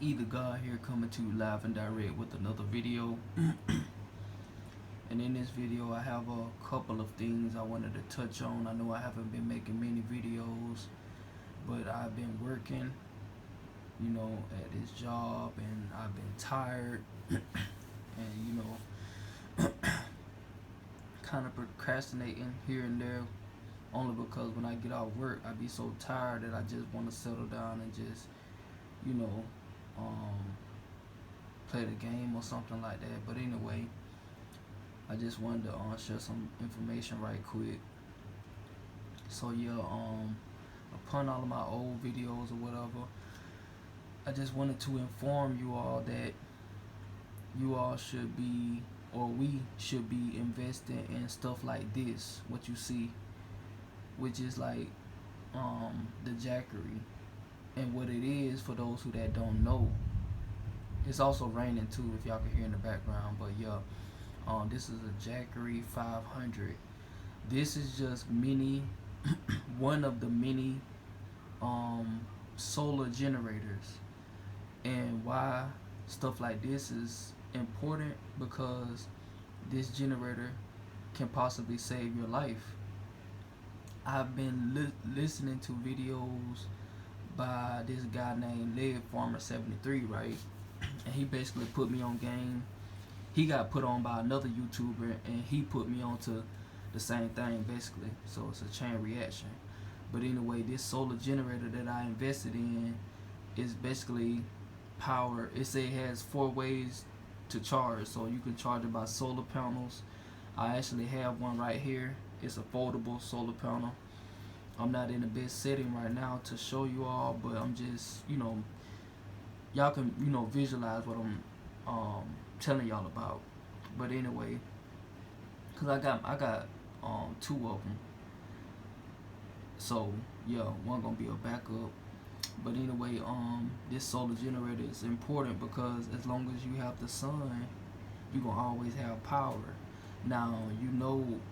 Either God here coming to you live and direct with another video. And in this video I have a couple of things I wanted to touch on. I know I haven't been making many videos, but I've been working, at this job, and I've been tired and kind of procrastinating here and there, only because when I get off work I be so tired that I just want to settle down and just you know um, play the game or something like that. But anyway, I just wanted to share some information right quick. So yeah, upon all of my old videos or whatever, I just wanted to inform you all that you all should be, or we should be, investing in stuff like this, what you see, which is like the Jackery. And what it is, for those who that don't know, it's also raining too, if y'all can hear in the background. But yeah, this is a Jackery 500. This is just mini, one of the many solar generators. And why stuff like this is important, because this generator can possibly save your life. I've been listening to videos by this guy named Leg Farmer 73, right? And he basically put me on game. He got put on by another YouTuber, and he put me on to the same thing basically. So it's a chain reaction. But anyway, this solar generator that I invested in is basically power. It has 4 ways to charge, so you can charge it by solar panels. I actually have one right here. It's a foldable solar panel. I'm not in the best setting right now to show you all, but I'm just, y'all can, visualize what I'm telling y'all about. But anyway, cause I got 2 of them. So yeah, one gonna be a backup. But anyway, this solar generator is important because as long as you have the sun, you gonna always have power. Now,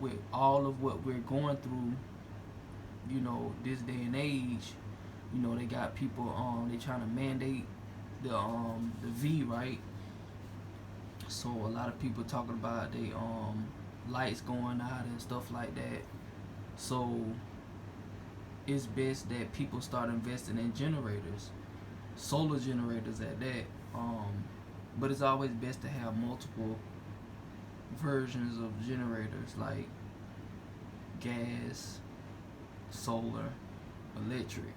with all of what we're going through, this day and age, they got people they trying to mandate the V, right? So a lot of people talking about they lights going out and stuff like that. So it's best that people start investing in generators, solar generators at that. But it's always best to have multiple versions of generators, like gas, solar, electric.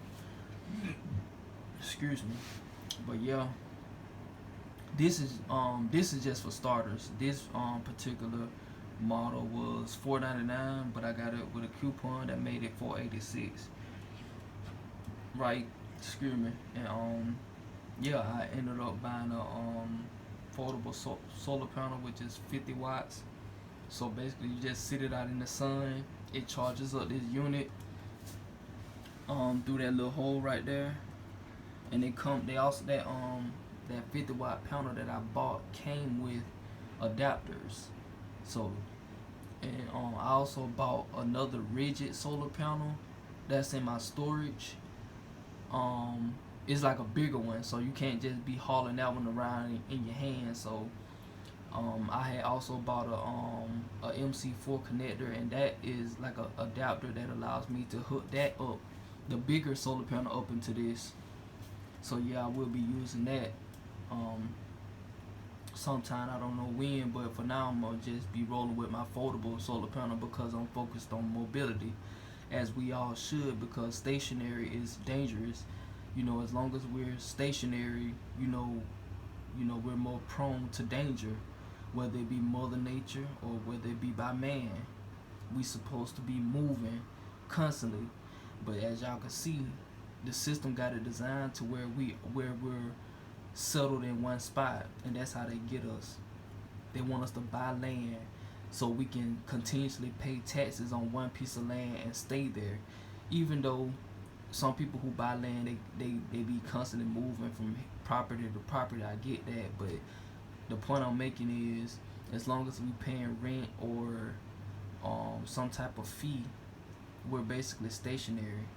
Excuse me. But yeah, this is just for starters. This particular model was $4.99, but I got it with a coupon that made it $4.86. Right? Excuse me. And yeah, I ended up buying a foldable solar panel, which is 50 watts. So basically, you just sit it out in the sun. It charges up this unit through that little hole right there, and they also that 50-watt panel that I bought came with adapters. So, and I also bought another rigid solar panel that's in my storage. It's like a bigger one, so you can't just be hauling that one around in your hand. So I had also bought a MC4 connector, and that is like a adapter that allows me to hook that up, the bigger solar panel, up into this. So yeah, I will be using that sometime. I don't know when, but for now I'm gonna just be rolling with my foldable solar panel because I'm focused on mobility, as we all should, because stationary is dangerous. As long as we're stationary, we're more prone to danger, whether it be Mother Nature or whether it be by man. We supposed to be moving constantly, but as y'all can see, the system got it designed to where we're settled in one spot, and that's how they get us. They want us to buy land so we can continuously pay taxes on one piece of land and stay there, even though some people who buy land, they be constantly moving from property to property. I get that, but the point I'm making is, as long as we paying rent or some type of fee, we're basically stationary.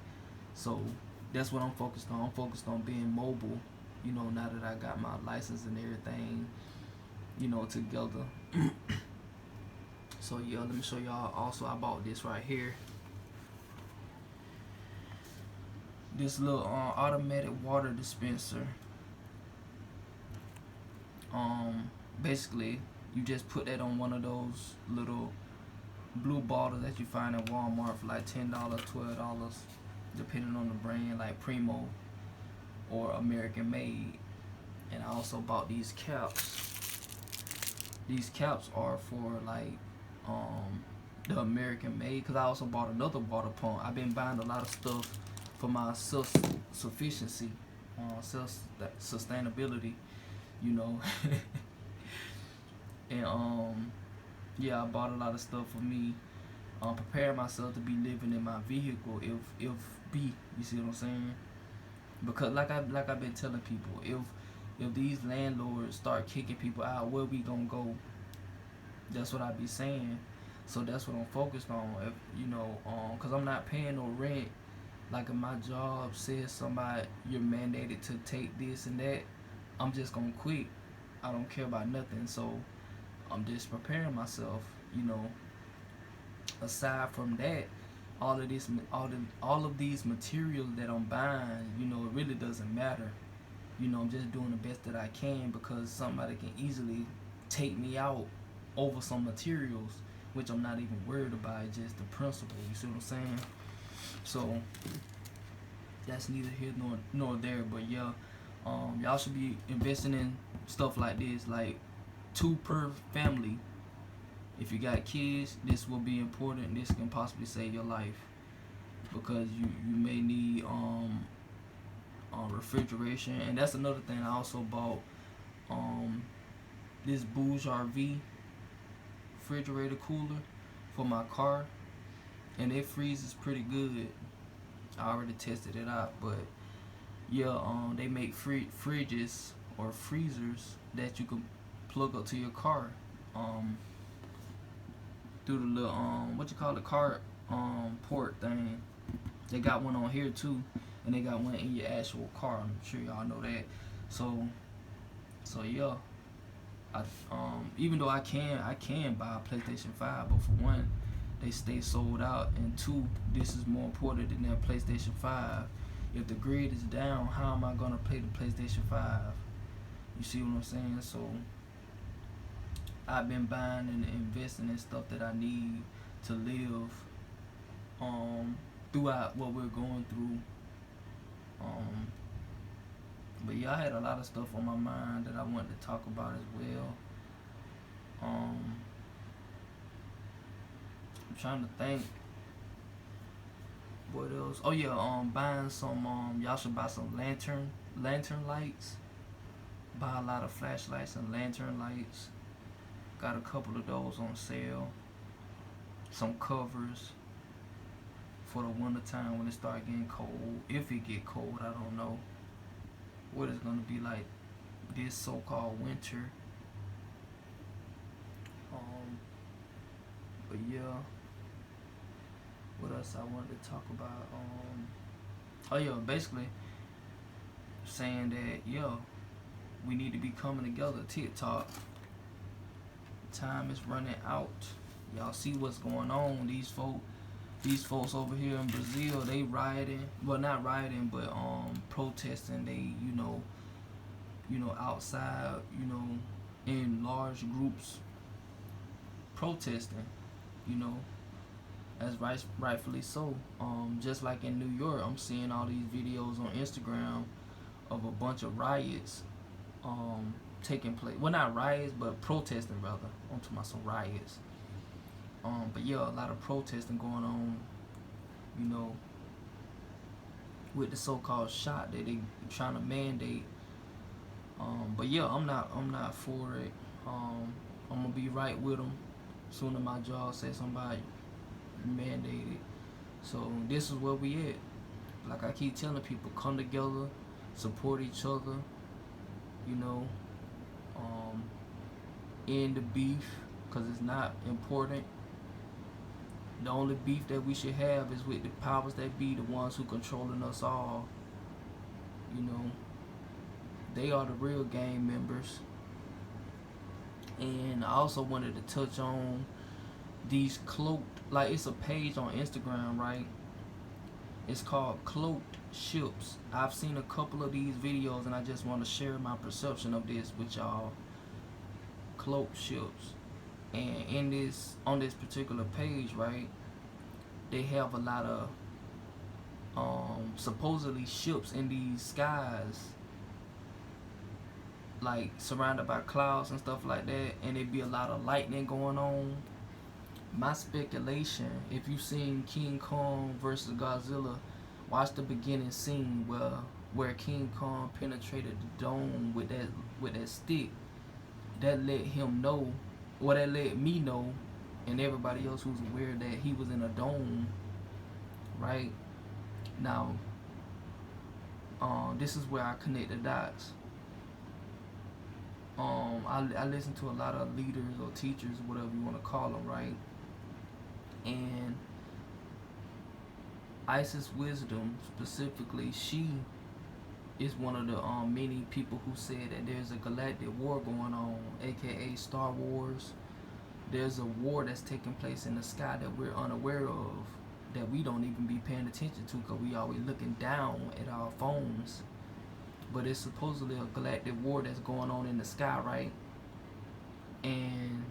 So that's what I'm focused on. I'm focused on being mobile You know, now that I got my license and everything, together. So yeah, let me show y'all. Also, I bought this right here. This little automatic water dispenser. Basically, you just put that on one of those little blue bottles that you find at Walmart for like $10, $12, depending on the brand, like Primo or American Made. And I also bought these caps. These caps are for like the American Made, because I also bought another water pump. I've been buying a lot of stuff for my self-sufficiency, self-sustainability, you know. And yeah, I bought a lot of stuff for me, preparing myself to be living in my vehicle if you see what I'm saying? Because like I've been telling people, if these landlords start kicking people out, where we gonna go? That's what I be saying. So that's what I'm focused on. If cause I'm not paying no rent. Like if my job says somebody you're mandated to take this and that, I'm just gonna quit. I don't care about nothing. So I'm just preparing myself. Aside from that, all of these materials that I'm buying, it really doesn't matter. I'm just doing the best that I can, because somebody can easily take me out over some materials, which I'm not even worried about. It's just the principle. You see what I'm saying? So that's neither here nor there. But yeah, y'all should be investing in stuff like this, like 2 per family. If you got kids, this will be important. This can possibly save your life, because you may need refrigeration. And that's another thing. I also bought this Bouge RV refrigerator cooler for my car, and it freezes pretty good. I already tested it out. But yeah, they make fridges or freezers that you can plug up to your car through the little car port thing. They got one on here too, and they got one in your actual car. I'm sure y'all know that. So yeah, even though I can buy a PlayStation 5, but for one, they stay sold out, and 2, this is more important than that PlayStation 5. If the grid is down, how am I gonna play the PlayStation 5? You see what I'm saying? So I've been buying and investing in stuff that I need to live throughout what we're going through. But yeah, I had a lot of stuff on my mind that I wanted to talk about as well. I'm trying to think what else. Oh yeah, buying some y'all should buy some lantern lights. Buy a lot of flashlights and lantern lights. Got a couple of those on sale. Some covers for the winter time when it start getting cold. If it get cold, I don't know what it's gonna be like this so-called winter. But yeah, what else I wanted to talk about? Oh yeah, basically saying that we need to be coming together. TikTok, time is running out. Y'all see what's going on. These folks over here in Brazil, they rioting. Well, not rioting, but protesting. They outside, in large groups protesting. As rightfully so. Just like in New York, I'm seeing all these videos on Instagram of a bunch of riots taking place. Well, not riots, but protesting rather. I'm talking about some riots. But yeah, a lot of protesting going on, with the so-called shot that they trying to mandate. But yeah, I'm not for it. I'm gonna be right with them. Soon as my job says somebody mandated. So this is where we at. Like I keep telling people, come together, support each other. End the beef, because it's not important. The only beef that we should have is with the powers that be, the ones who controlling us all. They are the real gang members. And I also wanted to touch on these cloaked, like it's a page on Instagram, right? It's called Cloaked Ships. I've seen a couple of these videos and I just want to share my perception of this with y'all. Cloaked ships. And in this, on this particular page, right, they have a lot of supposedly ships in these skies, like surrounded by clouds and stuff like that, and it be a lot of lightning going on. My speculation, if you've seen King Kong versus Godzilla, watch the beginning scene where King Kong penetrated the dome with that stick. That let him know, or that let me know, and everybody else who's aware, that he was in a dome, right? Now, this is where I connect the dots. I listen to a lot of leaders or teachers, whatever you want to call them, right? And Isis Wisdom specifically, she is one of the many people who said that there's a galactic war going on, aka Star Wars. There's a war that's taking place in the sky that we're unaware of, that we don't even be paying attention to because we always looking down at our phones. But it's supposedly a galactic war that's going on in the sky, right? And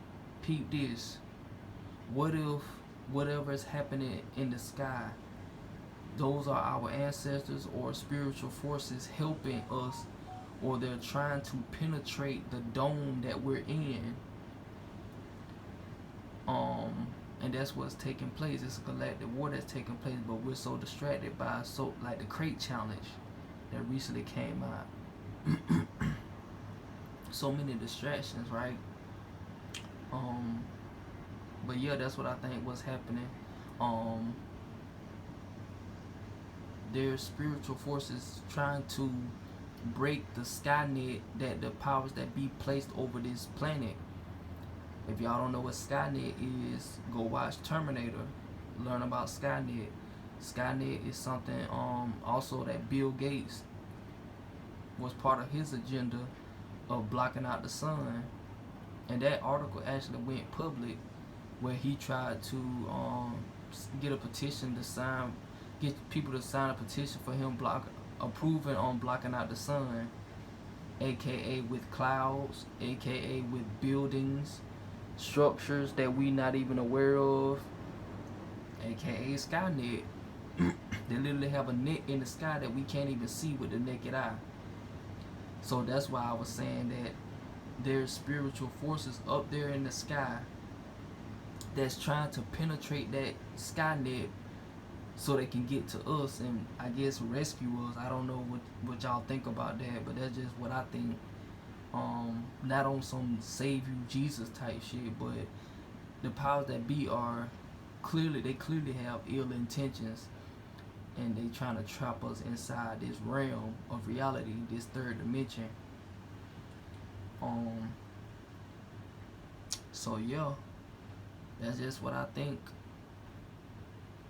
peep this. What if whatever is happening in the sky, those are our ancestors or spiritual forces helping us, or they're trying to penetrate the dome that we're in? And that's what's taking place. It's a galactic war that's taking place, but we're so distracted by like the Crate Challenge that recently came out. So many distractions, right? But yeah, that's what I think was happening. There's spiritual forces trying to break the Skynet that the powers that be placed over this planet. If y'all don't know what Skynet is, go watch Terminator. Learn about Skynet. Skynet is something also that Bill Gates was part of his agenda of blocking out the sun. And that article actually went public, where he tried to get a petition to sign, get people to sign a petition for him approving on blocking out the sun, aka with clouds, aka with buildings, structures that we not even aware of, aka Skynet. They literally have a net in the sky that we can't even see with the naked eye. So that's why I was saying that there's spiritual forces up there in the sky that's trying to penetrate that Skynet so they can get to us and I guess rescue us. I don't know what y'all think about that, but that's just what I think. Not on some save you Jesus type shit, but the powers that be are clearly have ill intentions, and they trying to trap us inside this realm of reality, this third dimension. So yeah, that's just what I think.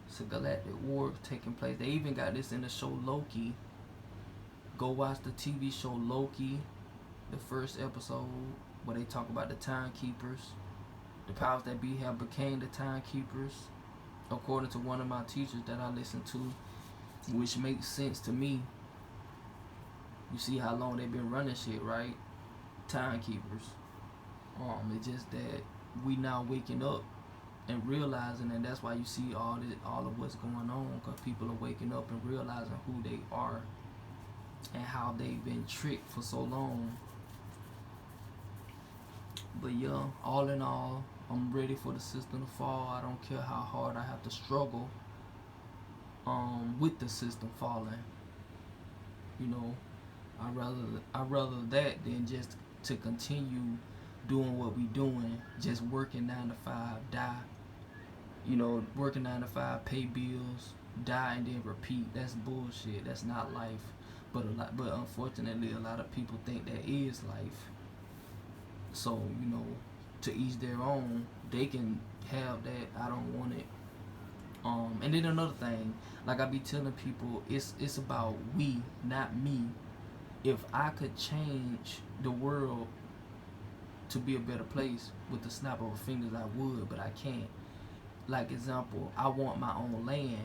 It's a galactic war taking place. They even got this in the show Loki. Go watch the TV show Loki, the first episode, where they talk about the timekeepers. The powers that be have became the timekeepers, according to one of my teachers that I listen to, which makes sense to me. You see how long they've been running shit, right? Timekeepers. It's just that we now waking up and realizing, and that's why you see all of what's going on, because people are waking up and realizing who they are and how they've been tricked for so long. But yeah, all in all, I'm ready for the system to fall. I don't care how hard I have to struggle with the system falling. You know, I'd rather that than just to continue doing what we doing, just working 9 to 5, die. You know, working 9 to 5, pay bills, die, and then repeat. That's bullshit. That's not life. But unfortunately, a lot of people think that is life. So, you know, to each their own. They can have that. I don't want it. And then another thing, like I be telling people, it's about we, not me. If I could change the world to be a better place with the snap of a fingers, I would, but I can't. Like example, I want my own land.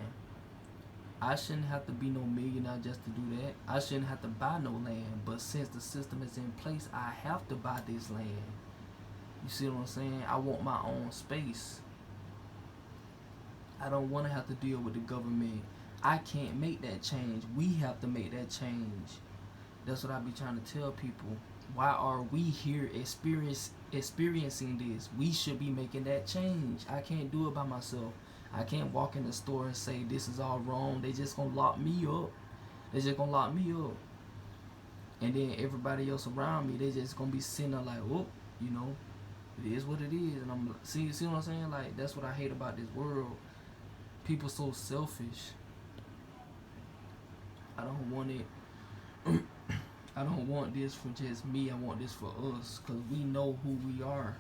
I shouldn't have to be no millionaire just to do that. I shouldn't have to buy no land. But since the system is in place, I have to buy this land. You see what I'm saying? I want my own space. I don't want to have to deal with the government. I can't make that change. We have to make that change. That's what I be trying to tell people. Why are we here experiencing this? We should be making that change. I can't do it by myself. I can't walk in the store and say this is all wrong. They just gonna lock me up. They just gonna lock me up. And then everybody else around me, they just gonna be sitting there like, oh, you know, it is what it is. And I'm see what I'm saying? Like, that's what I hate about this world. People so selfish. I don't want it. I don't want this for just me. I want this for us, cause we know who we are.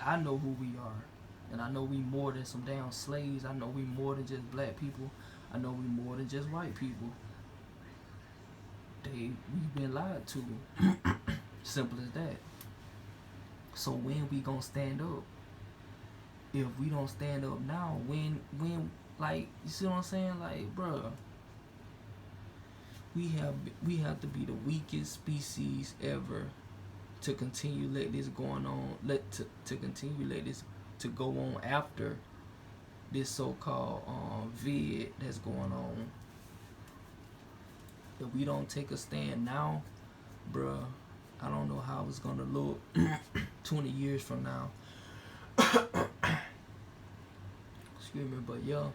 I know who we are. And I know we more than some damn slaves. I know we more than just black people. I know we more than just white people. We've been lied to. Simple as that. So when we gonna stand up? If we don't stand up now, when like, you see what I'm saying? Like, bruh, we have to be the weakest species ever to continue let this going on, to continue let this to go on after this so-called vid that's going on. If we don't take a stand now, bruh, I don't know how it's gonna look 20 years from now. Excuse me, but yeah,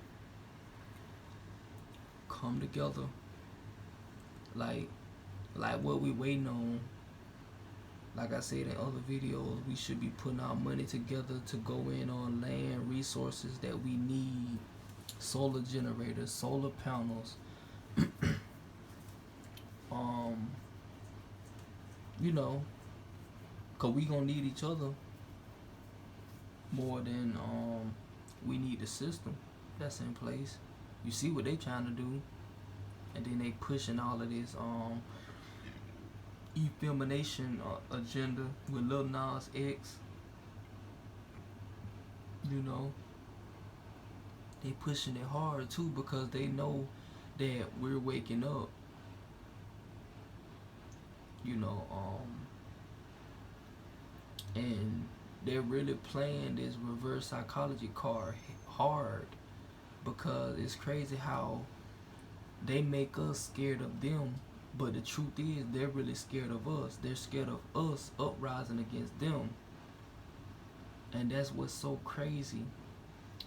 come together. Like what we waiting on. Like I said in other videos, we should be putting our money together to go in on land resources that we need. Solar generators, solar panels. You know, cause we gonna need each other more than we need the system that's in place. You see what they trying to do, and then they pushing all of this effemination agenda with Lil Nas X. You know, they pushing it hard too because they know that we're waking up. You know, and they're really playing this reverse psychology card hard, because it's crazy how they make us scared of them, but the truth is they're really scared of us. They're scared of us uprising against them. And that's what's so crazy.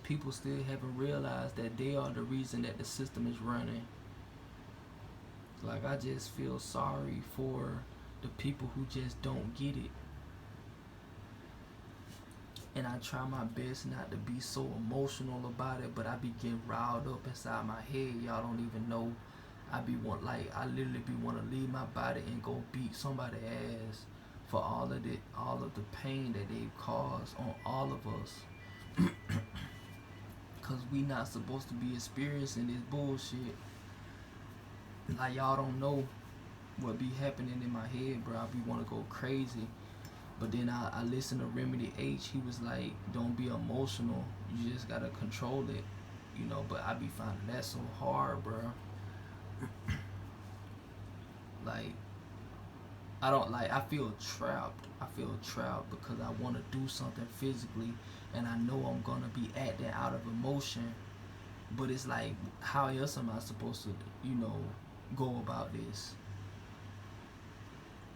People still haven't realized that they are the reason that the system is running. Like, I just feel sorry for the people who just don't get it. And I try my best not to be so emotional about it, but I be getting riled up inside my head. Y'all don't even know. I literally be want to leave my body and go beat somebody's ass for all of the pain that they've caused on all of us. Cause we not supposed to be experiencing this bullshit. Like, y'all don't know what be happening in my head, bro. I be want to go crazy. But then I listened to Remedy H. He was like, don't be emotional. You just gotta control it. You know, but I be finding that so hard, bro. Like, I feel trapped. I feel trapped because I want to do something physically, and I know I'm gonna be acting out of emotion. But it's like, how else am I supposed to, you know, go about this?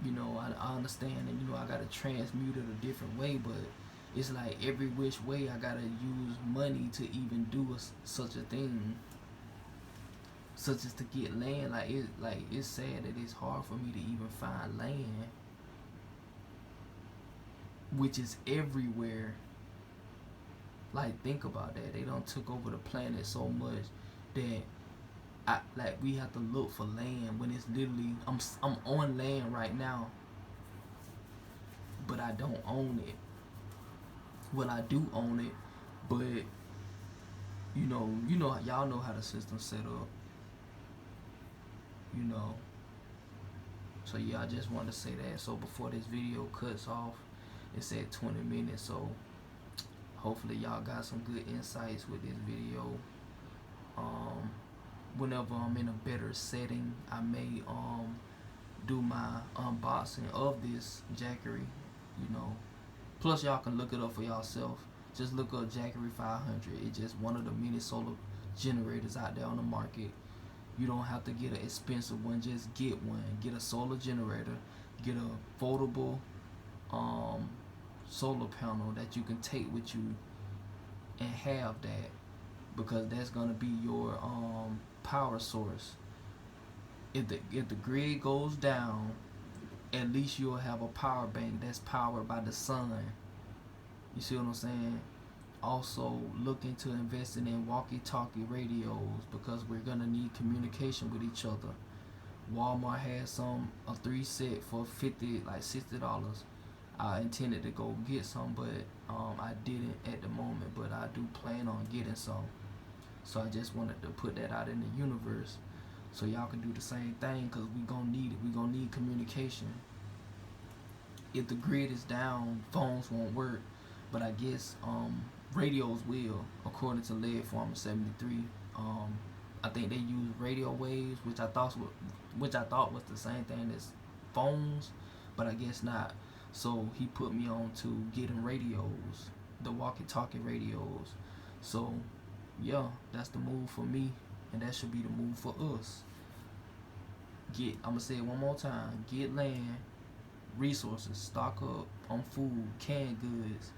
You know, I understand, and you know, I gotta transmute it a different way, but it's like every which way I gotta use money to even do such a thing, such as to get land. It's sad that it's hard for me to even find land, which is everywhere. Like, think about that. They done took over the planet so much that we have to look for land when it's literally I'm on land right now, but I don't own it. Well, I do own it, but y'all know how the system's set up. You know, So yeah, I just wanted to say that. So before this video cuts off, it said 20 minutes. So hopefully y'all got some good insights with this video. Whenever I'm in a better setting, I may do my unboxing of this Jackery, you know. Plus y'all can look it up for yourself. Just look up Jackery 500. It's just one of the many solar generators out there on the market. You don't have to get an expensive one, just get one. Get a solar generator, get a foldable solar panel that you can take with you and have that, because that's gonna be your power source. If the grid goes down, at least you'll have a power bank that's powered by the sun. You see what I'm saying? Also, look into investing in walkie-talkie radios, because we're gonna need communication with each other. Walmart has a 3 set for $60. I intended to go get some, but I didn't at the moment. But I do plan on getting some. So I just wanted to put that out in the universe, so y'all can do the same thing, because we gonna need it. We gonna need communication. If the grid is down, phones won't work, but I guess radios will, according to Lead Farmer 73. I think they use radio waves, which I thought was the same thing as phones, but I guess not. So he put me on to getting radios, the walkie-talkie radios. So yeah, that's the move for me, and that should be the move for us. I'm gonna say it one more time: get land, resources, stock up on food, canned goods,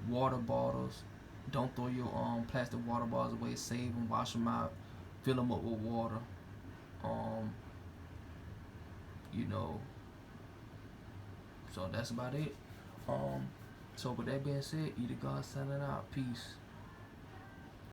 water bottles. Don't throw your plastic water bottles away. Save them, wash them out, fill them up with water. You know. So that's about it. So with that being said, Either God signing out. Peace.